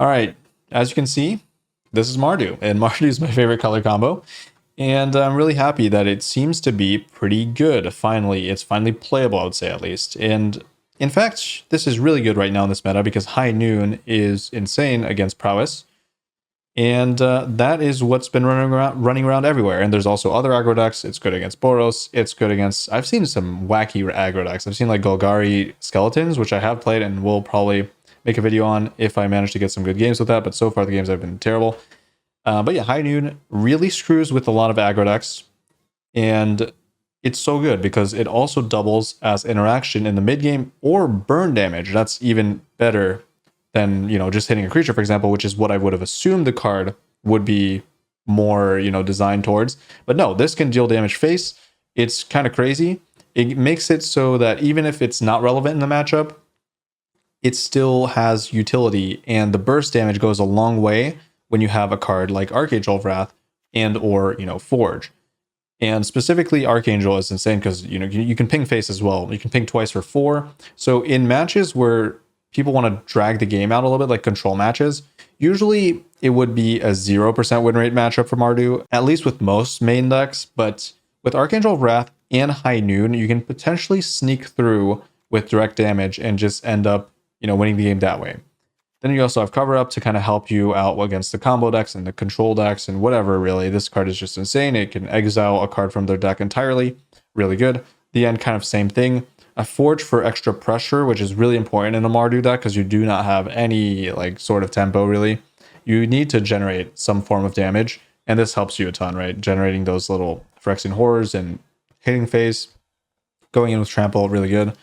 All right, as you can see, this is Mardu, and Mardu is my favorite color combo. And I'm really happy that it seems to be pretty good. Finally, it's finally playable, I would say at least. And in fact, this is really good right now in this meta because High Noon is insane against Prowess. And that is what's been running around everywhere. And there's also other aggro decks. It's good against Boros. It's good against... I've seen some wacky aggro decks. I've seen like Golgari Skeletons, which I have played and will probably make a video on if I manage to get some good games with that. But so far the games have been terrible. But yeah, High Noon really screws with a lot of aggro decks. And it's so good because it also doubles as interaction in the mid game or burn damage. That's even better than, just hitting a creature, for example, which is what I would have assumed the card would be more, designed towards. But no, this can deal damage face. It's kind of crazy. It makes it so that even if it's not relevant in the matchup, it still has utility, and the burst damage goes a long way when you have a card like Archangel of Wrath and or, Forge. And specifically Archangel is insane because, you can ping face as well. You can ping twice for 4. So in matches where people want to drag the game out a little bit, like control matches, usually it would be a 0% win rate matchup for Mardu, at least with most main decks. But with Archangel of Wrath and High Noon, you can potentially sneak through with direct damage and just end up, winning the game that way. Then you also have Cover Up to kind of help you out against the combo decks and the control decks and whatever, really. This card is just insane. It can exile a card from their deck entirely. Really good. The end, kind of same thing. A Forge for extra pressure, which is really important in a Mardu deck because you do not have any sort of tempo, really. You need to generate some form of damage, and this helps you a ton, right? Generating those little Phyrexian Horrors and hitting phase. Going in with Trample, really good.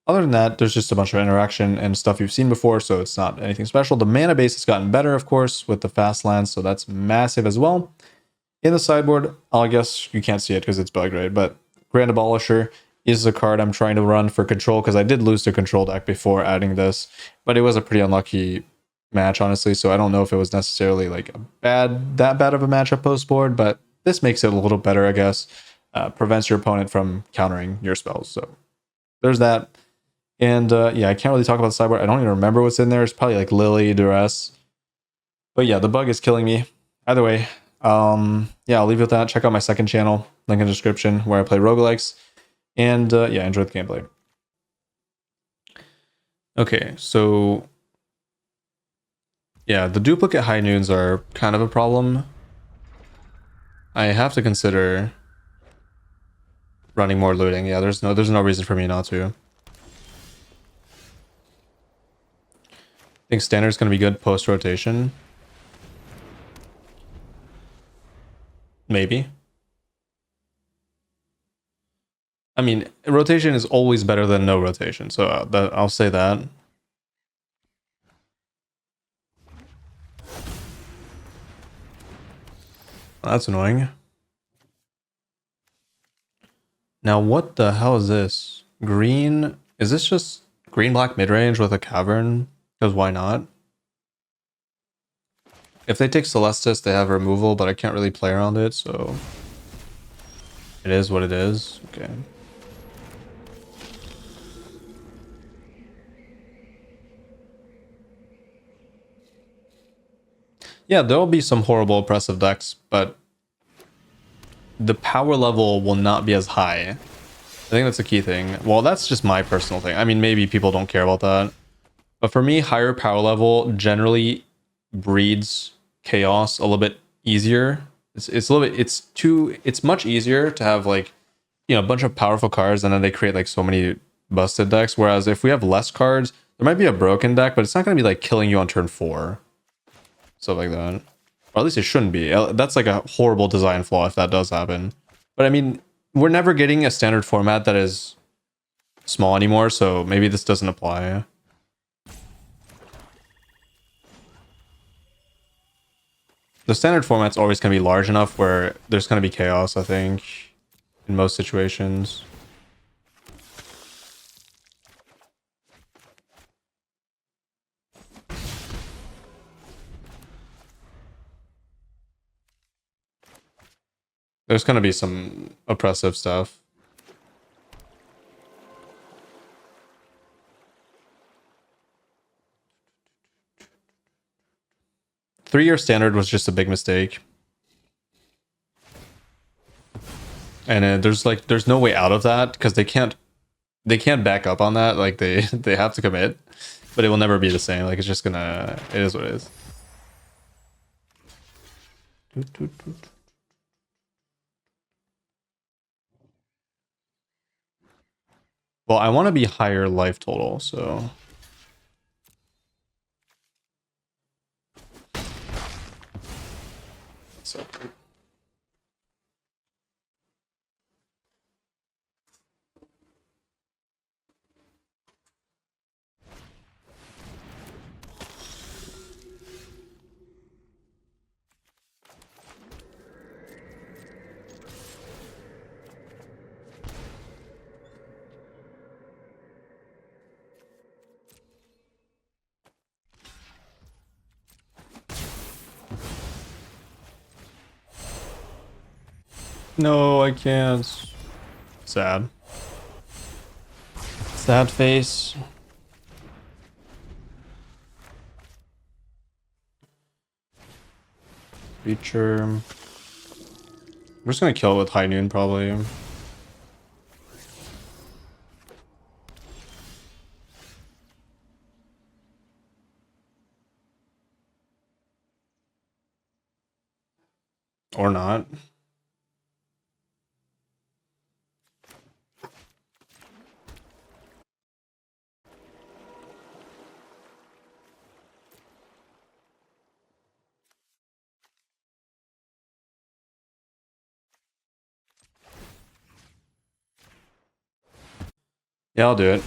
Other than that, there's just a bunch of interaction and stuff you've seen before, so it's not anything special. The mana base has gotten better, of course, with the fast lands, so that's massive as well. In the sideboard, I guess you can't see it because it's bugged, right? But Grand Abolisher is the card I'm trying to run for control because I did lose to control deck before adding this, but it was a pretty unlucky match, honestly, so I don't know if it was necessarily that bad of a matchup post board, but this makes it a little better, I guess. Prevents your opponent from countering your spells, so there's that. And yeah, I can't really talk about the sideboard. I don't even remember what's in there. It's probably like Lily, Duress. But yeah, the bug is killing me. Either way, yeah, I'll leave it with that. Check out my second channel, link in the description, where I play roguelikes. And yeah, enjoy the gameplay. Okay, so yeah, the duplicate High Noons are kind of a problem. I have to consider running more looting. Yeah, there's no reason for me not to. I think standard's going to be good post-rotation. Maybe. I mean, rotation is always better than no rotation, so I'll say that. That's annoying. Now, what the hell is this? Green? Is this just green-black mid-range with a cavern? Because why not? If they take Celestis, they have removal, but I can't really play around it, so it is what it is. Okay. Yeah, there'll be some horrible oppressive decks, but the power level will not be as high. I think that's a key thing. Well, that's just my personal thing. I mean, maybe people don't care about that. But for me, higher power level generally breeds chaos a little bit easier. It's much easier to have a bunch of powerful cards and then they create so many busted decks. Whereas if we have less cards, there might be a broken deck, but it's not going to be killing you on turn 4. Stuff like that. Or at least it shouldn't be. That's a horrible design flaw if that does happen. But I mean, we're never getting a standard format that is small anymore, so maybe this doesn't apply. The standard format's always going to be large enough where there's going to be chaos, I think, in most situations. There's going to be some oppressive stuff. 3-year standard was just a big mistake. And there's no way out of that because they can't back up on that. Like they have to commit, but it will never be the same. Like it's just gonna, it is what it is. Well, I want to be higher life total, so. No, I can't. Sad. Sad face. Feature. I'm just gonna kill it with High Noon probably. Or not. Yeah, I'll do it.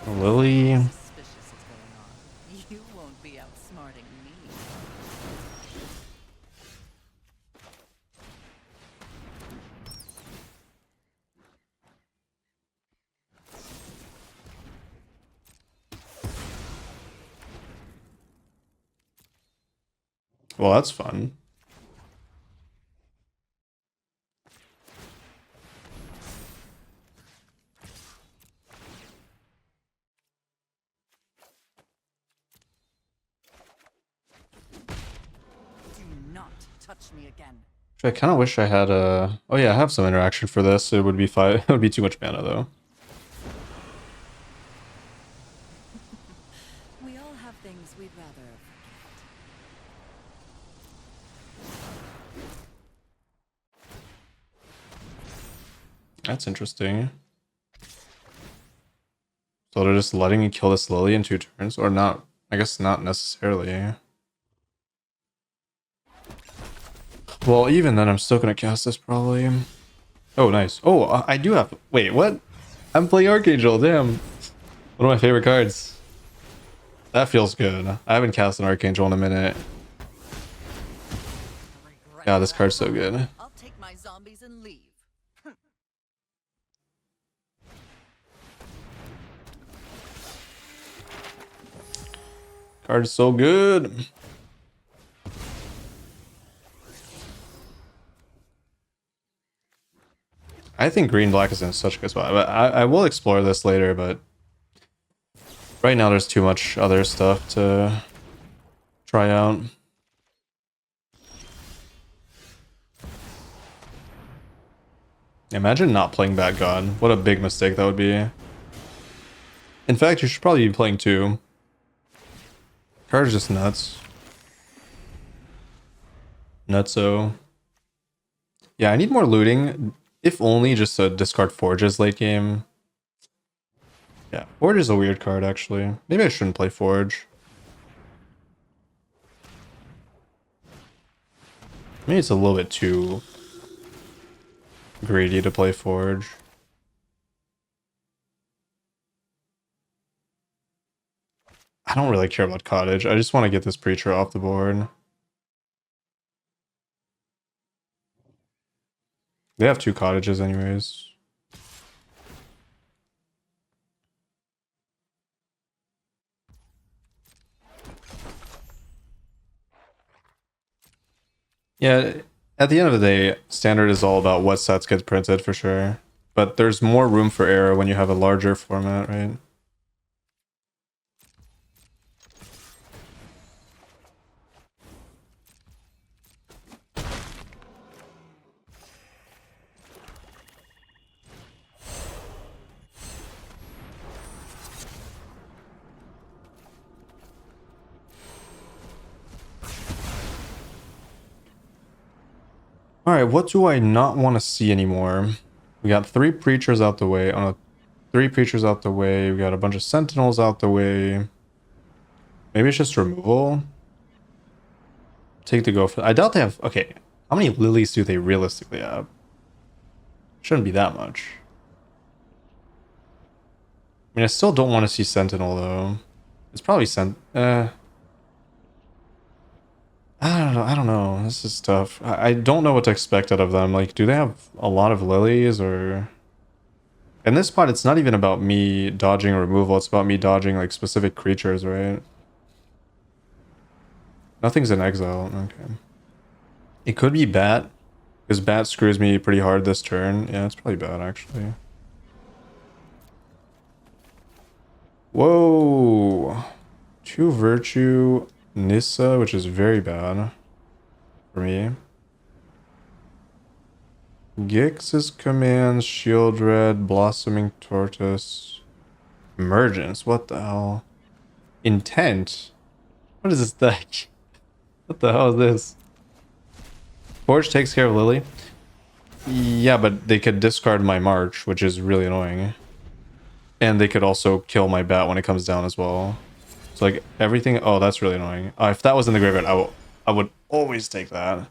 Lily. You won't be outsmarting me. Well, that's fun. Do not touch me again. I kind of wish I had a. Oh yeah, I have some interaction for this. It would be fine. It would be too much mana though. We all have things we'd rather forget. That's interesting. So they're just letting me kill this Lily in 2 turns, or not? I guess not necessarily. Well, even then, I'm still gonna cast this probably. Oh, nice. Oh, I do have. Wait, what? I'm playing Archangel. Damn. One of my favorite cards. That feels good. I haven't cast an Archangel in a minute. Yeah, this card's so good. I'll take my zombies and leave. Card is so good. I think green black is in such a good spot. But I will explore this later, but right now there's too much other stuff to try out. Imagine not playing Bat God. What a big mistake that would be. In fact, you should probably be playing 2. Card's just nuts. Nutso. Yeah, I need more looting. If only just to discard Forges late game. Yeah, Forge is a weird card, actually. Maybe I shouldn't play Forge. Maybe it's a little bit too greedy to play Forge. I don't really care about Cottage. I just want to get this Preacher off the board. They have 2 Cottages anyways. Yeah, At the end of the day, standard is all about what sets get printed for sure. But there's more room for error when you have a larger format, right? Alright, what do I not want to see anymore? We got 3 preachers out the way. Oh no, 3 preachers out the way. We got a bunch of sentinels out the way. Maybe it's just removal. Take the go for. I doubt they have. Okay, how many lilies do they realistically have? Shouldn't be that much. I mean, I still don't want to see sentinel though. It's probably I don't know. This is tough. I don't know what to expect out of them. Like, do they have a lot of lilies or? In this spot, it's not even about me dodging removal. It's about me dodging like specific creatures, right? Nothing's in exile. Okay. It could be bat, because bat screws me pretty hard this turn. Yeah, it's probably bad actually. Whoa. 2 virtue Nissa, which is very bad for me. Gix's commands, shield red, blossoming tortoise, emergence. What the hell? Intent. What is this deck? What the hell is this? Forge takes care of Lily. Yeah, but they could discard my March, which is really annoying. And they could also kill my bat when it comes down as well. So like everything. Oh, that's really annoying. If that was in the graveyard, I would always take that.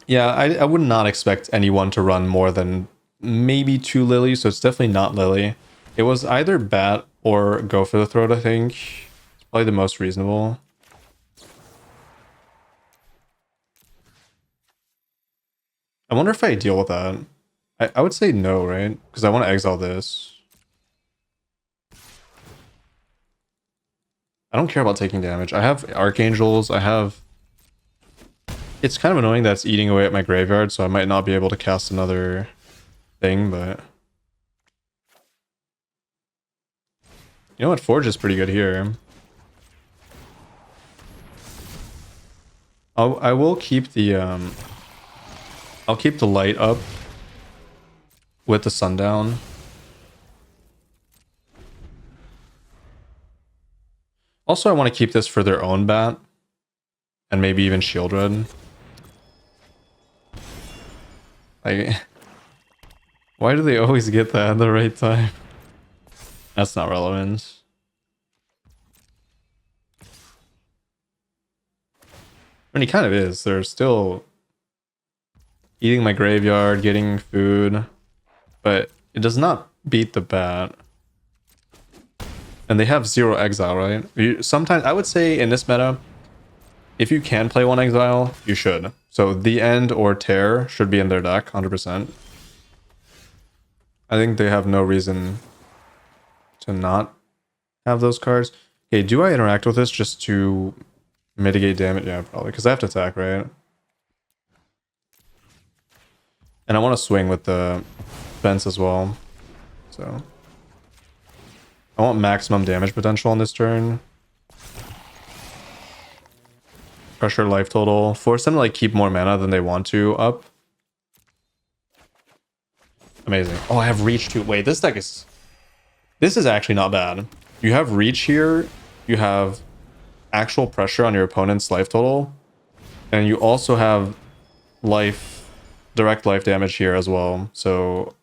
Yeah, I would not expect anyone to run more than maybe 2 Lily, so it's definitely not Lily. It was either bat or go for the throat, I think. It's probably the most reasonable. I wonder if I deal with that. I would say no, right? Because I want to exile this. I don't care about taking damage. I have archangels. I have... It's kind of annoying that it's eating away at my graveyard, so I might not be able to cast another thing, but... You know what? Forge is pretty good here. I will keep the I'll keep the light up with the sundown. Also, I want to keep this for their own bat. And maybe even shield red. Like, why do they always get that at the right time? That's not relevant. I mean, he kind of is. They're still eating my graveyard, getting food, but it does not beat the bat. And they have 0 exile, right? Sometimes, I would say in this meta, if you can play 1 exile, you should. So the end or tear should be in their deck, 100%. I think they have no reason to not have those cards. Okay, do I interact with this just to mitigate damage? Yeah, probably, because I have to attack, right? And I want to swing with the fence as well. So I want maximum damage potential on this turn. Pressure life total. Force them to like keep more mana than they want to up. Amazing. Oh, I have reach too. Wait, this deck is... This is actually not bad. You have reach here. You have actual pressure on your opponent's life total. And you also have life, direct life damage here as well. So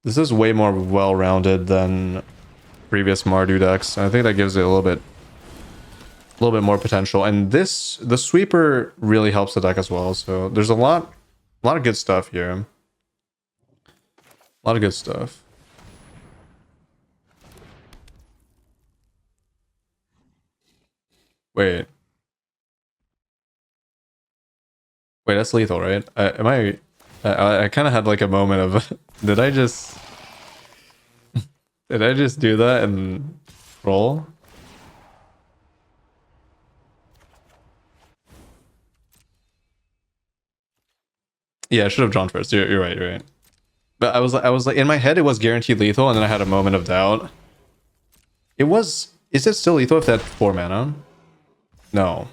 this is way more well-rounded than previous Mardu decks. And I think that gives it a little bit more potential. And this, the sweeper really helps the deck as well. So there's a lot of good stuff here. A lot of good stuff. Wait, that's lethal, right? I kind of had like a moment of, did I just do that and roll? Yeah, I should have drawn first. You're right, you're right. But I was like, in my head, it was guaranteed lethal, and then I had a moment of doubt. It was. Is it still lethal if that 4 mana? No.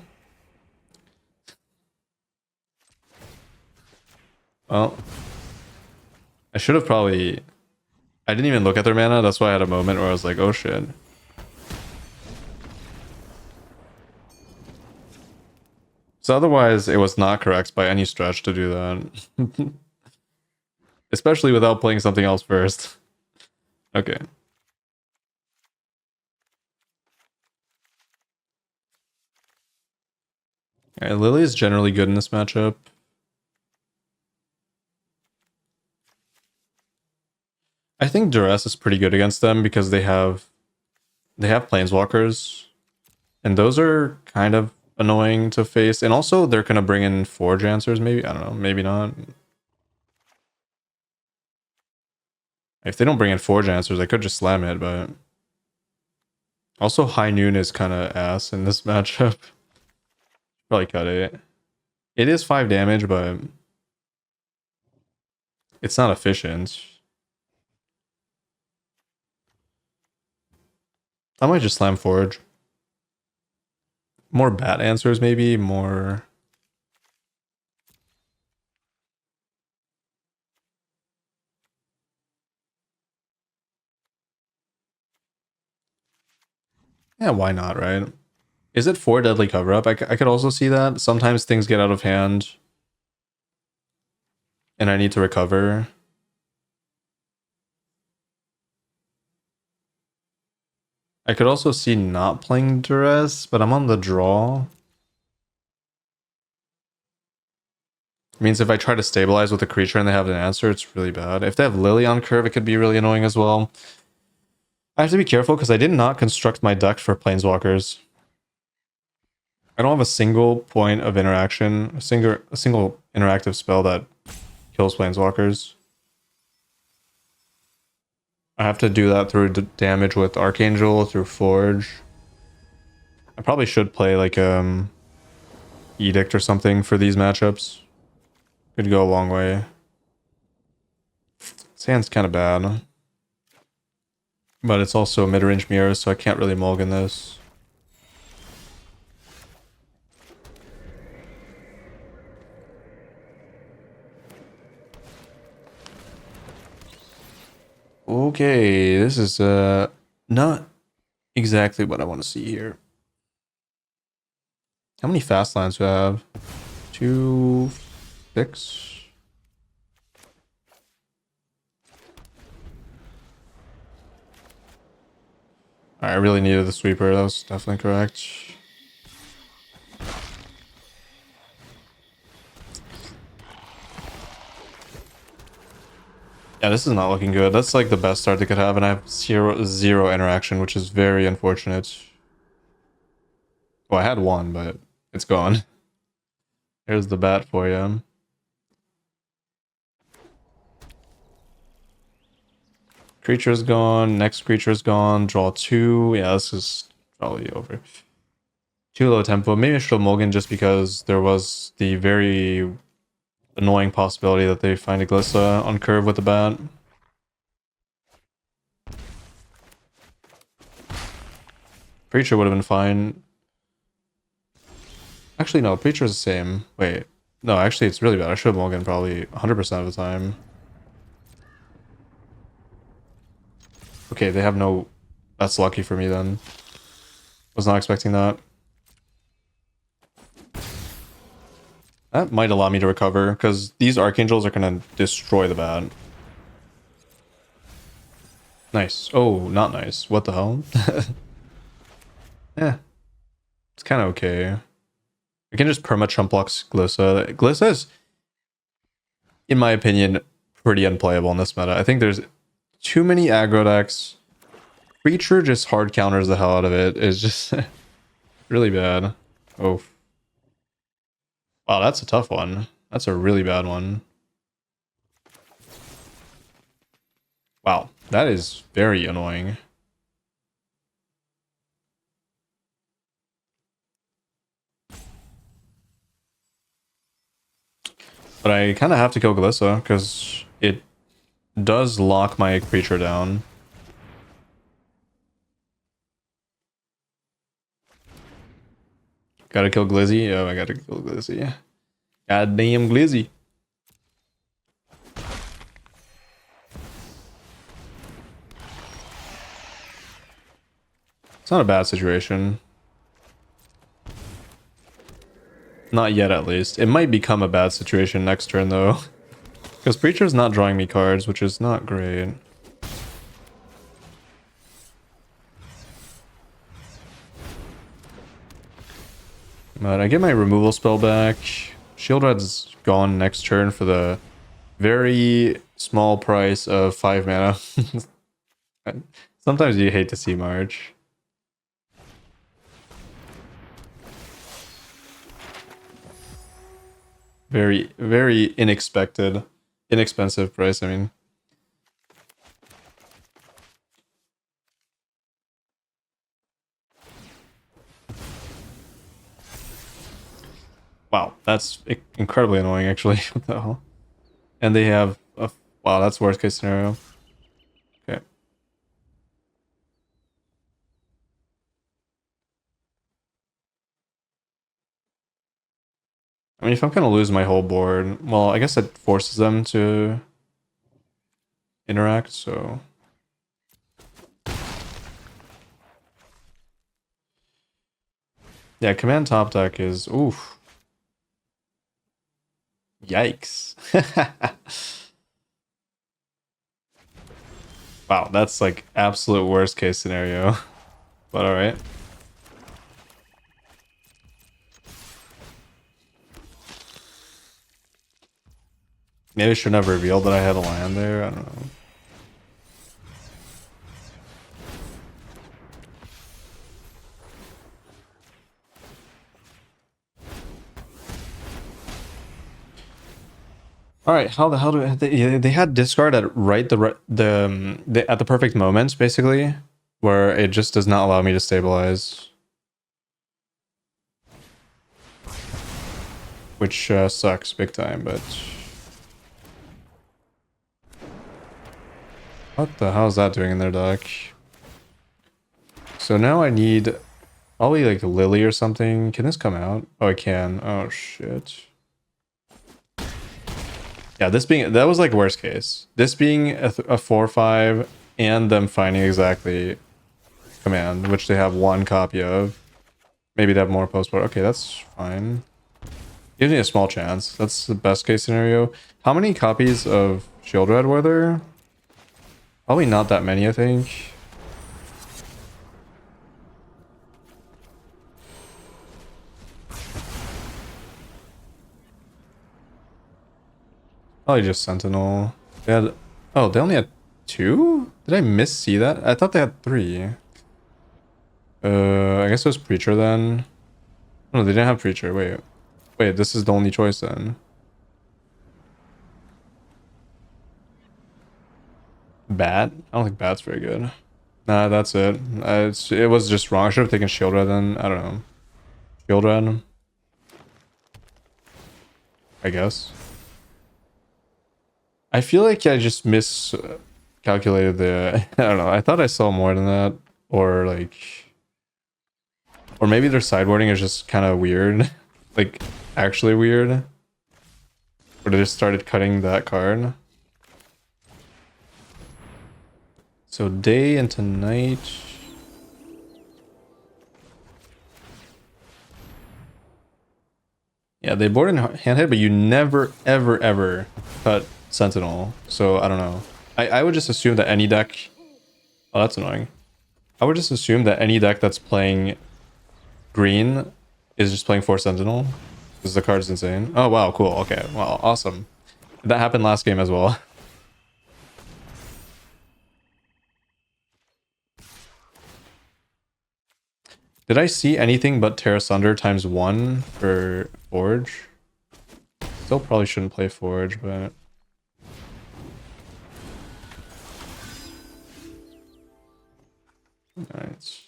Well, I should have probably. I didn't even look at their mana. That's why I had a moment where I was like, oh shit. So otherwise, it was not correct by any stretch to do that. Especially without playing something else first. Okay. Alright, Lily is generally good in this matchup. I think Duress is pretty good against them because they have planeswalkers, and those are kind of annoying to face. And also, they're gonna bring in Forge answers. Maybe, I don't know. Maybe not. If they don't bring in Forge answers, I could just slam it. But also, High Noon is kind of ass in this matchup. Probably cut it. It is 5 damage, but it's not efficient. I might just slam Forge. More bat answers, maybe more. Yeah, why not, right? Is it 4 deadly cover up? I could also see that. Sometimes things get out of hand and I need to recover. I could also see not playing Duress, but I'm on the draw. It means if I try to stabilize with a creature and they have an answer, it's really bad. If they have Lily on curve, it could be really annoying as well. I have to be careful because I did not construct my deck for planeswalkers. I don't have a single point of interaction, a single interactive spell that kills planeswalkers. I have to do that through damage with Archangel, through Forge. I probably should play like Edict or something for these matchups. Could go a long way. This hand's kind of bad. But it's also mid-range mirror, so I can't really mulligan this. Okay, this is not exactly what I want to see here. How many fast lands do I have? 2, 6. I really needed the sweeper. That was definitely correct. Yeah, this is not looking good. That's like the best start they could have, and I have zero interaction, which is very unfortunate. Well, I had one, but it's gone. Here's the bat for you. Creature's gone. Next creature's gone. Draw 2. Yeah, this is probably over. Too low tempo. Maybe I should mulligan just because there was the very annoying possibility that they find a Glissa on curve with the bat. Preacher would have been fine. Actually, no. Preacher's the same. Wait. No, actually, it's really bad. I should have mulligan probably 100% of the time. Okay, they have no... That's lucky for me then. Was not expecting that. That might allow me to recover, because these Archangels are going to destroy the bat. Nice. Oh, not nice. What the hell? Yeah. It's kind of okay. I can just perma chump blocks Glissa. Glissa is, in my opinion, pretty unplayable in this meta. I think there's too many aggro decks. Creature just hard counters the hell out of it. It's just really bad. Oh. Wow, that's a tough one. That's a really bad one. Wow, that is very annoying. But I kind of have to kill Glissa because it does lock my creature down. Gotta kill Glizzy? Oh, I gotta kill Glizzy. Goddamn Glizzy. It's not a bad situation. Not yet, at least. It might become a bad situation next turn, though. Because Preacher's not drawing me cards, which is not great. But I get my removal spell back. Shield Red's gone next turn for the very small price of 5 mana. Sometimes you hate to see March. Very, very inexpensive price, I mean. Wow, that's incredibly annoying, actually. What the hell? And they have a... Wow, that's worst case scenario. Okay. I mean, if I'm gonna lose my whole board, well, I guess it forces them to interact, so... Yeah, command top deck is... Oof. Yikes. Wow, that's like absolute worst case scenario. But alright. Maybe I shouldn't have revealed that I had a land there. I don't know. All right, how the hell do they had discard at at the perfect moment, basically, where it just does not allow me to stabilize, which sucks big time. But what the hell is that doing in their deck? So now I need probably like Lily or something. Can this come out? Oh, I can. Oh shit. Yeah, that was like worst case. This being a 4/5 and them finding exactly command, which they have one copy of. Maybe they have more post-board. Okay, that's fine. Gives me a small chance. That's the best case scenario. How many copies of Shield Red were there? Probably not that many, I think. Probably just Sentinel. They had... Oh, they only had 2? Did I see that? I thought they had 3. I guess it was Preacher then. No, they didn't have Preacher. Wait, this is the only choice then. Bat? I don't think Bat's very good. Nah, that's it. It was just wrong. I should have taken Shield Red then. I don't know. Shield Red? I guess. I feel like I just miscalculated the... I don't know. I thought I saw more than that. Or like... Or maybe their sideboarding is just kind of weird. Like, actually weird. Or they just started cutting that card. So day into night. Yeah, they board in handhead, but you never, ever, ever cut Sentinel. So I don't know. I would just assume that any deck... Oh, that's annoying. I would just assume that any deck that's playing green is just playing 4 Sentinel. Because the card's insane. Oh, wow, cool. Okay, wow, awesome. That happened last game as well. Did I see anything but Terra Sunder ×1 for Forge? Still probably shouldn't play Forge, but... Alright.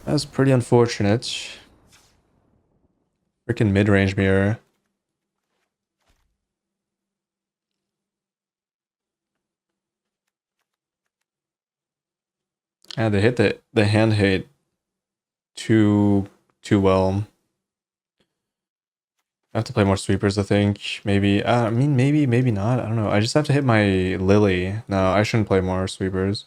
That's pretty unfortunate. Freaking mid-range mirror. Yeah, they hit the hand hate too well. I have to play more sweepers, I think. Maybe. I mean, maybe not. I don't know. I just have to hit my Lily. No, I shouldn't play more sweepers.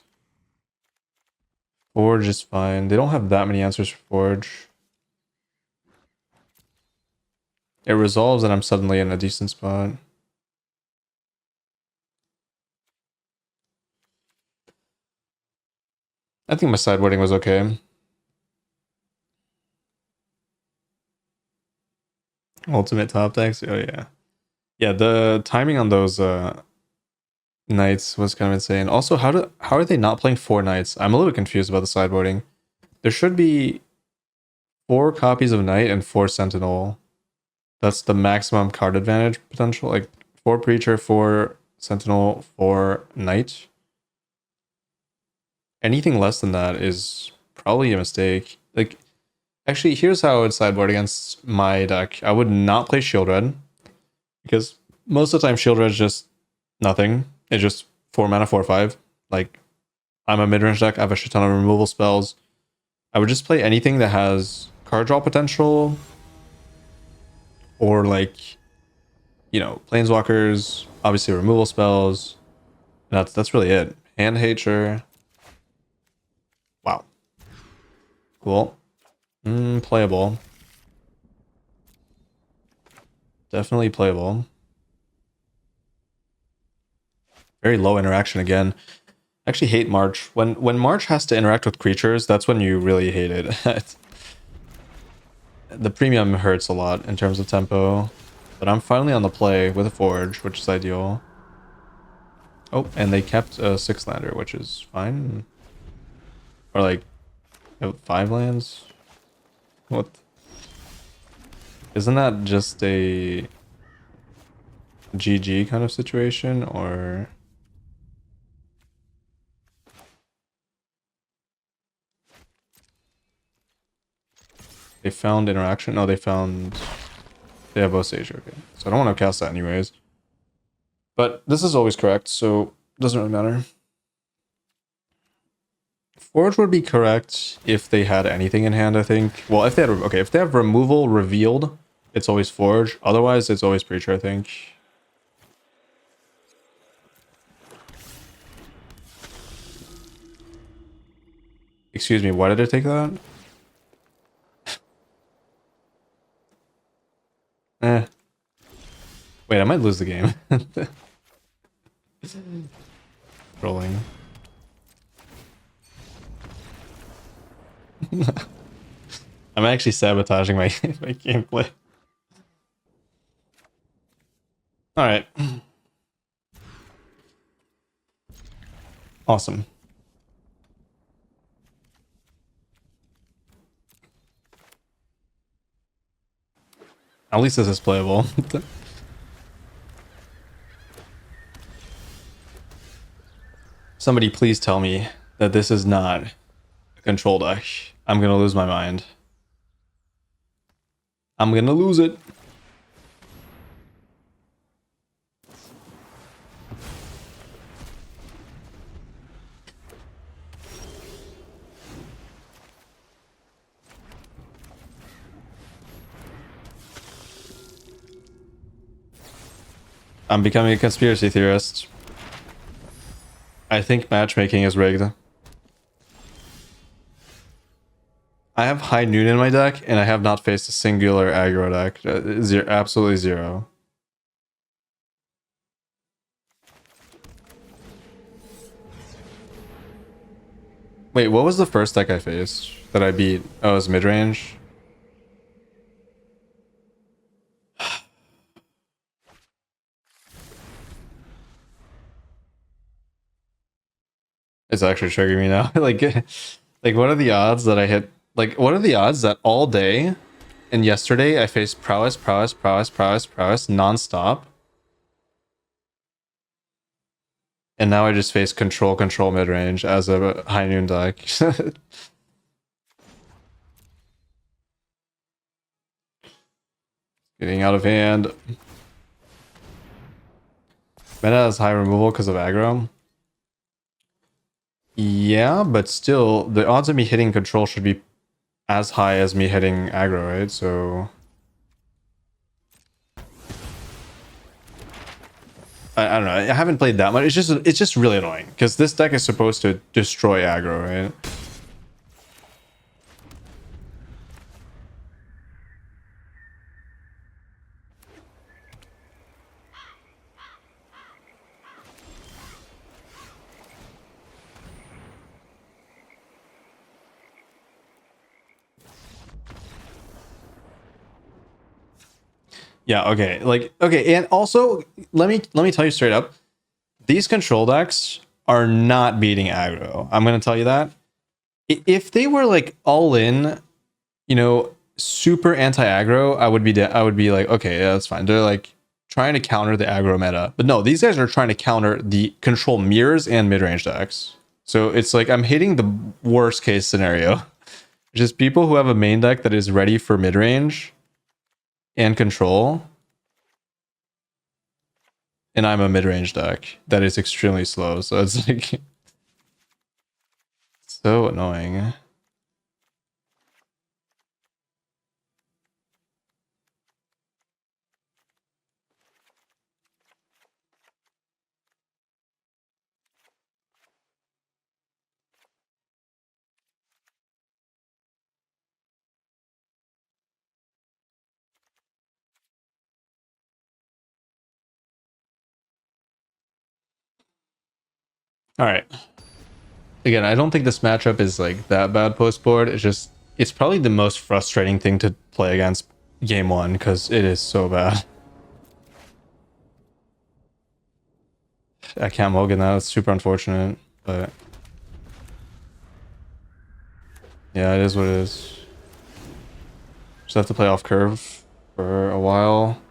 Forge is fine. They don't have that many answers for Forge. It resolves and I'm suddenly in a decent spot. I think my sideboarding was okay. Ultimate top decks? Oh yeah. Yeah, the timing on those knights was kind of insane. Also, how are they not playing 4 knights? I'm a little confused about the sideboarding. There should be 4 copies of knight and 4 sentinel. That's the maximum card advantage potential. Like 4 preacher, 4 sentinel, 4 knight. Anything less than that is probably a mistake. Like, actually, here's how I would sideboard against my deck. I would not play Shield Red, because most of the time Shield Red is just nothing. It's just 4 mana, 4/5. Like, I'm a mid-range deck, I have a shit ton of removal spells. I would just play anything that has card draw potential, or like, you know, planeswalkers, obviously removal spells. And that's really it. Hand Hater. Wow. Cool. Playable. Definitely playable. Very low interaction again. I actually hate March. When March has to interact with creatures, that's when you really hate it. The premium hurts a lot in terms of tempo. But I'm finally on the play with a Forge, which is ideal. Oh, and they kept a 6-lander, which is fine. Or like 5 lands? What? Isn't that just a GG kind of situation, or... They found interaction? No, they found... They have both stage, okay. So I don't want to cast that anyways. But this is always correct, so it doesn't really matter. Forge would be correct if they had anything in hand, I think. Well, if they had... Okay, if they have removal revealed, it's always Forge. Otherwise, it's always Preacher, I think. Excuse me, why did it take that? Eh. Wait, I might lose the game. Rolling. I'm actually sabotaging my, my gameplay. Alright. Awesome. At least this is playable. Somebody please tell me that this is not a control deck. I'm gonna lose my mind. I'm gonna lose it. I'm becoming a conspiracy theorist. I think matchmaking is rigged. I have High Noon in my deck, and I have not faced a singular aggro deck. Absolutely zero. Wait, what was the first deck I faced that I beat? Oh, it was mid-range? It's actually triggering me now. like what are the odds that I hit... Like, what are the odds that all day and yesterday I faced prowess, prowess, prowess, prowess, prowess non-stop? And now I just face control, control mid-range as a High Noon deck. Getting out of hand. Meta has high removal because of aggro. Yeah, but still, the odds of me hitting control should be as high as me hitting aggro, right? So I don't know. I haven't played that much. It's just really annoying because this deck is supposed to destroy aggro, right? Yeah, okay. Like, okay, and also let me tell you straight up, these control decks are not beating aggro. I'm gonna tell you that. If they were like all in, super anti-aggro, I would be like, okay, yeah, that's fine. They're like trying to counter the aggro meta. But no, these guys are trying to counter the control mirrors and mid-range decks. So it's like I'm hitting the worst case scenario. Just people who have a main deck that is ready for mid-range and control, and I'm a mid-range deck that is extremely slow. So it's like so annoying. All right. Again, I don't think this matchup is like that bad post board. It's probably the most frustrating thing to play against game one because it is so bad. I can't mulligan that. It's super unfortunate, but yeah, it is what it is. Just have to play off curve for a while.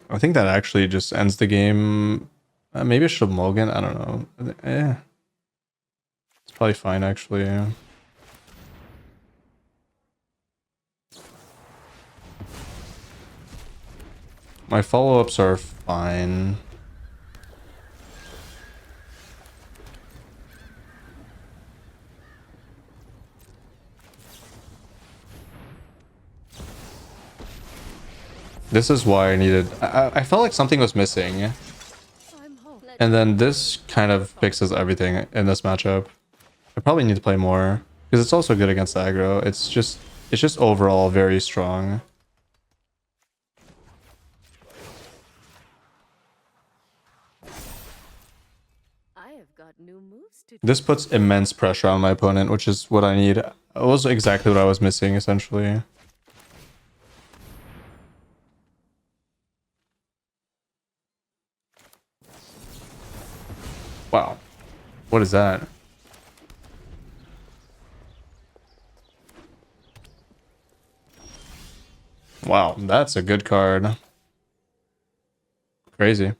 I think that actually just ends the game. Maybe I should mulligan. I don't know. It's probably fine actually. My follow-ups are fine. This is why I needed... I felt like something was missing. And then this kind of fixes everything in this matchup. I probably need to play more. Because it's also good against aggro. It's just overall very strong. This puts immense pressure on my opponent, which is what I need. It was exactly what I was missing, essentially. Wow. What is that? Wow, that's a good card. Crazy.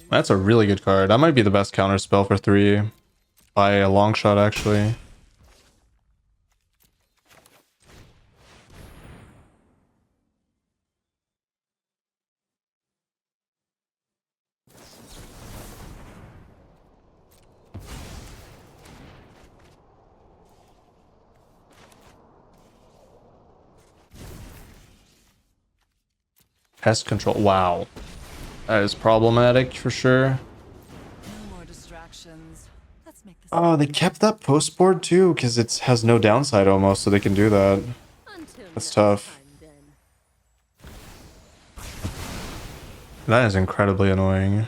That's a really good card. That might be the best counter spell for 3 by a long shot, actually. Pest control. Wow. That is problematic for sure. No more distractions. Let's make this. Oh, they kept that post board too, because it has no downside almost, so they can do that. That's tough. That is incredibly annoying.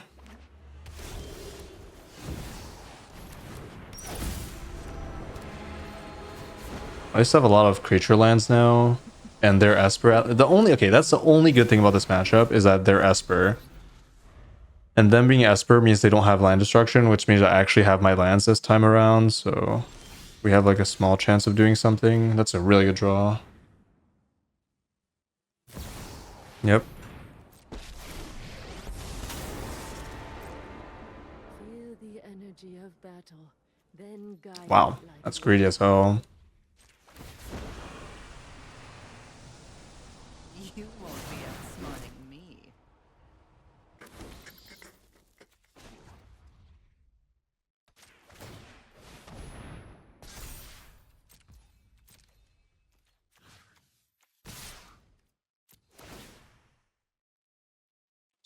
I used to have a lot of creature lands now, and their Esper. That's the only good thing about this matchup is that they're Esper. And them being Esper means they don't have land destruction, which means I actually have my lands this time around, so we have like a small chance of doing something. That's a really good draw. Yep. Wow, that's greedy as hell.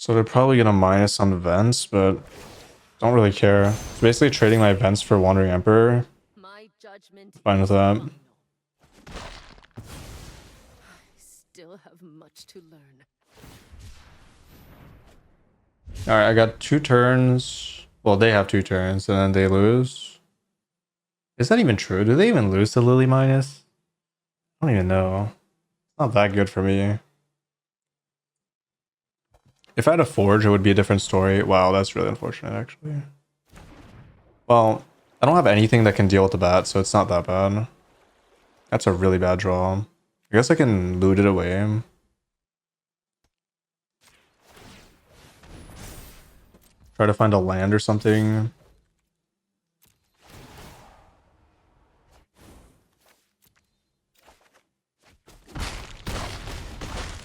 So they're probably gonna minus on events, but don't really care. It's basically trading my events for Wandering Emperor. My judgment Fine with is that. final. I still have much to learn. Alright, I got 2 turns. Well, they have 2 turns, and then they lose. Is that even true? Do they even lose to Lily minus? I don't even know. It's not that good for me. If I had a Forge, it would be a different story. Wow, that's really unfortunate, actually. Well, I don't have anything that can deal with the bat, so it's not that bad. That's a really bad draw. I guess I can loot it away. Try to find a land or something.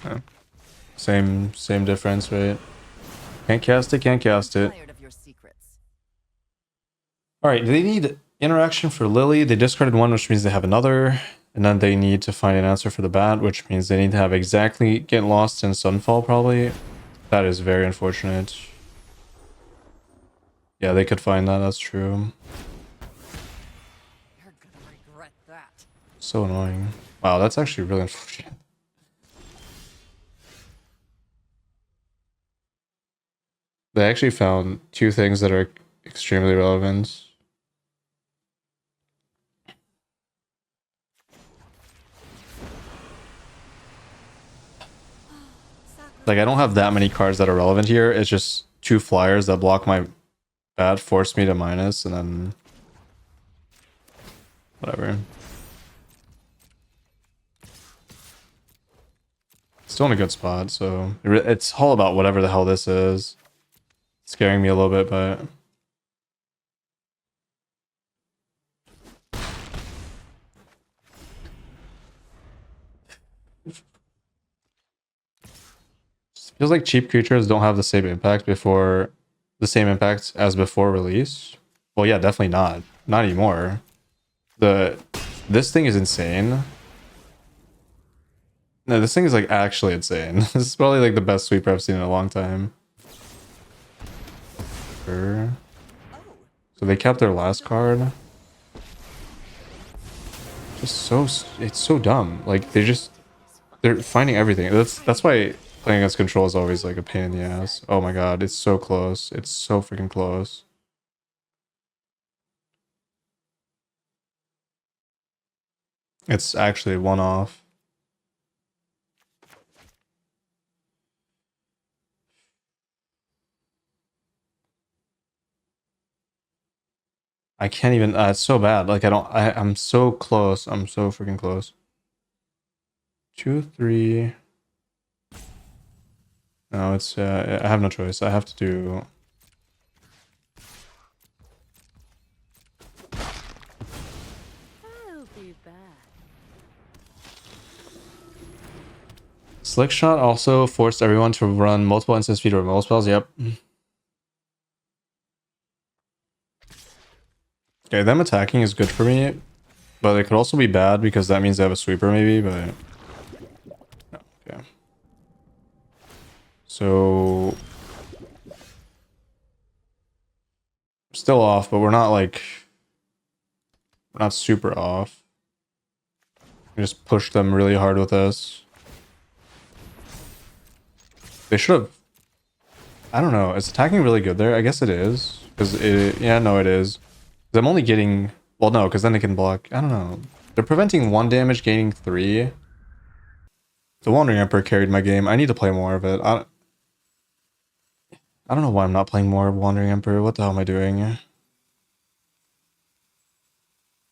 Yeah. Same difference, right? Can't cast it, can't cast it. Tired of your secrets. Alright, they need interaction for Lily. They discarded one, which means they have another. And then they need to find an answer for the bat, which means they need to have exactly get lost in Sunfall, probably. That is very unfortunate. Yeah, they could find that, that's true. You're gonna regret that. So annoying. Wow, that's actually really unfortunate. They actually found 2 things that are extremely relevant. Like, I don't have that many cards that are relevant here. It's just 2 flyers that block my bat, force me to minus, and then... whatever. Still in a good spot, so... it's all about whatever the hell this is. It's scaring me a little bit, but... feels like cheap creatures don't have the same impact before... the same impact as before release. Well, yeah, definitely not. Not anymore. This thing is insane. No, this thing is like actually insane. This is probably like the best sweeper I've seen in a long time. Sure. So they kept their last card. Just so it's so dumb. Like they're finding everything. That's why playing against control is always like a pain in the ass. Oh my god, it's so close. It's so freaking close. It's actually one off. I can't even it's so bad. Like I'm so close. I'm so freaking close. 2, 3. No, it's I have no choice. I have to do I'll be back. Slick Shot also forced everyone to run multiple instant speed removal spells. Yep. Okay, them attacking is good for me, but it could also be bad because that means they have a sweeper maybe, but... okay. So... still off, but we're not like... we're not super off. We just push them really hard with this. They should have... I don't know. Is attacking really good there? I guess it is. Because it... yeah, no, it is. I'm only getting... well, no, because then they can block... I don't know. They're preventing 1 damage, gaining 3. The Wandering Emperor carried my game. I need to play more of it. I don't know why I'm not playing more of Wandering Emperor. What the hell am I doing?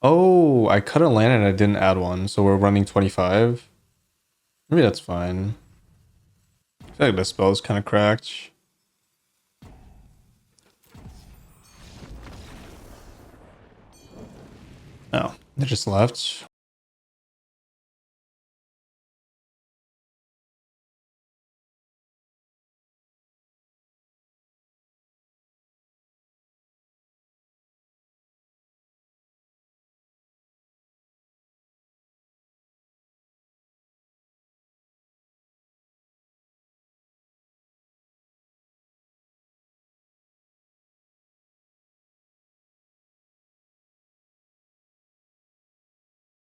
Oh, I cut a land and I didn't add one, so we're running 25. Maybe that's fine. I feel like this spell is kind of cracked. Oh, they just left.